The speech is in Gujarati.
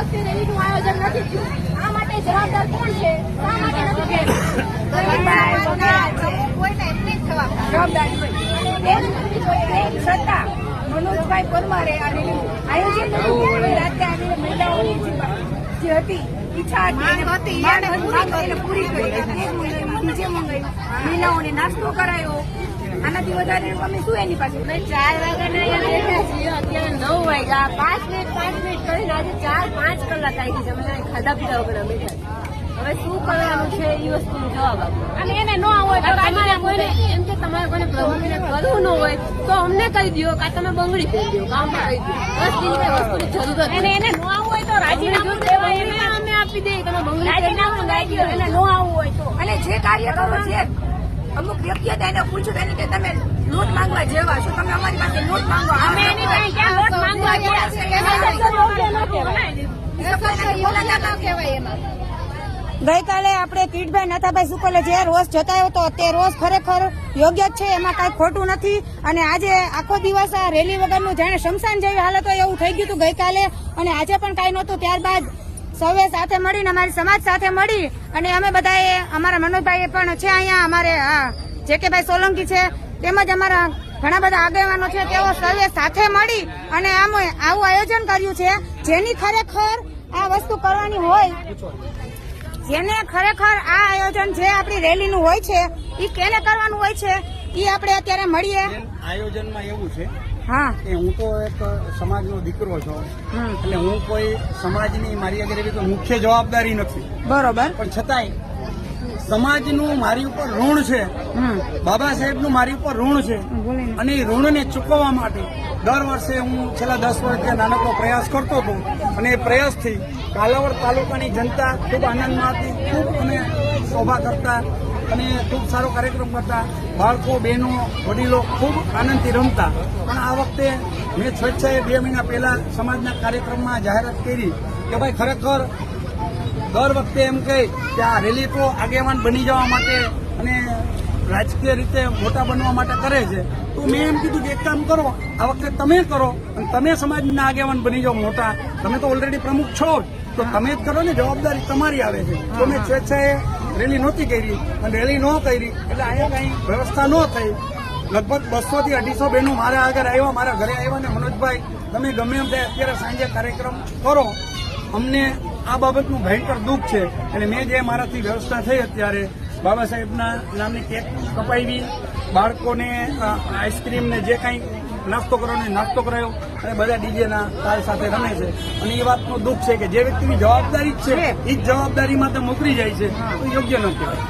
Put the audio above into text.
વખતે રેલીનું આયોજન નથી થયું, આ માટે જવાબદાર કોણ છે? શા માટે નથી જવાબદારી છતાં મનોજભાઈ પરમારે આ રેલીનું આયોજન રાતે આવીને મહિલાઓની જે હતી ઈચ્છા પૂરી કરી, ડીજે મંગાવ્યું, મહિલાઓને નાસ્તો કરાયો. આનાથી વધારે અમે શું એની પાસે? 4 વાગ્યાના બેઠા છીએ, અત્યારે 9 વાગ્યા, 5 મિનિટ કરીને આજે 4-5 કલાક આવી છે. અમે ખાધા પીધા વગર બેઠા. હવે શું કરવાનું છે એ વસ્તુનો જવાબ આપો. અને એને ન હોય તો તમારે કોઈને એમ કે તમારે કોઈને પ્રમુખને કરવું ન હોય તો અમને કહી દો, કાં તમે બંગડી કહી દો, કામ કહી દો. બસ બીજી વસ્તુની જરૂરત એને ન આવવું હોય તો રાજીનામું દેવાય, એને અમે આપી દઈએ. તમે બંગડી રાજીનામું લઈ દો, એને ન આવવું હોય તો. અને જે કાર્ય કરો છે અમુક વ્યક્તિઓ એને પૂછ્યું કે તમે નોટ માંગવા જેવા છો, તમે અમારી પાસે નોટ માંગવા, અમે એની પાસે ક્યાં નોટ માંગવા ગયા છે? ગઈકાલે આપણે કીટભાઈ નાથાભાઈ શુક્લે જે રોષ જતાવ્યો હતો તે રોષ ખરેખર યોગ્ય જ છે, એમાં કાંઈ ખોટું નથી. અને આજે આખો દિવસ આ રેલી વગરનું જાણે શમશાન જેવી હાલત હોય એવું થઈ ગયું હતું ગઈકાલે, અને આજે પણ કાંઈ નહોતું. ત્યારબાદ સૌએ સાથે મળીને અમારી સમાજ સાથે મળી અને અમે બધાએ અમારા મનોજભાઈ પણ છે અહીંયા, અમારે જે કે ભાઈ સોલંકી છે, તેમજ અમારા ઘણા બધા આગેવાનો છે, તેઓ સૌએ સાથે મળી અને આવું આયોજન કર્યું છે. જેની ખરેખર આ વસ્તુ કરવાની હોય, જેને ખરેખર આ આયોજન જે આપણી રેલીનું હોય છે એ કેને કરવાનું હોય છે એ આપણે અત્યારે મળીએ. આયોજનમાં એવું છે હા કે હું તો એક સમાજનો દીકરો છું, એટલે હું કોઈ સમાજની મારી આગળ એવી કોઈ મુખ્ય જવાબદારી નથી, બરોબર, પણ છતાંય સમાજનું મારી ઉપર ઋણ છે, બાબા સાહેબનું મારી ઉપર ઋણ છે, અને એ ઋણને ચૂકવવા માટે દર વર્ષે હું છેલ્લા 10 વર્ષથી નાનકડો પ્રયાસ કરતો હતો. અને એ પ્રયાસથી કાલાવડ તાલુકાની જનતા ખૂબ આનંદમાં હતી, ખૂબ અમે શોભા કરતા અને ખૂબ સારો કાર્યક્રમ કરતા. બાળકો, બહેનો, વડીલો ખૂબ આનંદથી રમતા. પણ આ વખતે મેં સ્વેચ્છાએ 2 મહિના પહેલા સમાજના કાર્યક્રમમાં જાહેરાત કરી કે ભાઈ ખરેખર દર વખતે એમ કહે કે આ રેલી તો આગેવાન બની જવા માટે અને રાજકીય રીતે મોટા બનવા માટે કરે છે, તો મેં એમ કીધું કે એક કામ કરો, આ વખતે તમે કરો અને તમે સમાજના આગેવાન બની જાઓ મોટા. તમે તો ઓલરેડી પ્રમુખ છો જ, તો તમે જ કરો ને, જવાબદારી તમારી આવે છે. તો મેં સ્વેચ્છાએ રેલી નહોતી કરી અને રેલી ન કરી એટલે અહીંયા કંઈ વ્યવસ્થા ન થઈ. લગભગ 200 થી 250 બહેનો મારા આગળ આવ્યા, મારા ઘરે આવ્યા ને મનોજભાઈ તમે ગમે એમ થાય અત્યારે સાંજે કાર્યક્રમ કરો, અમને આ બાબતનું ભયંકર દુઃખ છે. એટલે મેં જે મારાથી વ્યવસ્થા થઈ અત્યારે બાબા સાહેબના નામની કેક કપાવી, બાળકોને આઈસ્ક્રીમ ને જે કંઈ નાસ્તો કરવાનો નાસ્તો કરાયો અને બધા ડીજેના તાલ સાથે રમે છે. અને એ વાતનું દુઃખ છે કે જે વ્યક્તિની જવાબદારી જ છે એ જ જવાબદારીમાં તો મોકલી જાય છે, તો યોગ્ય ન કહેવાય.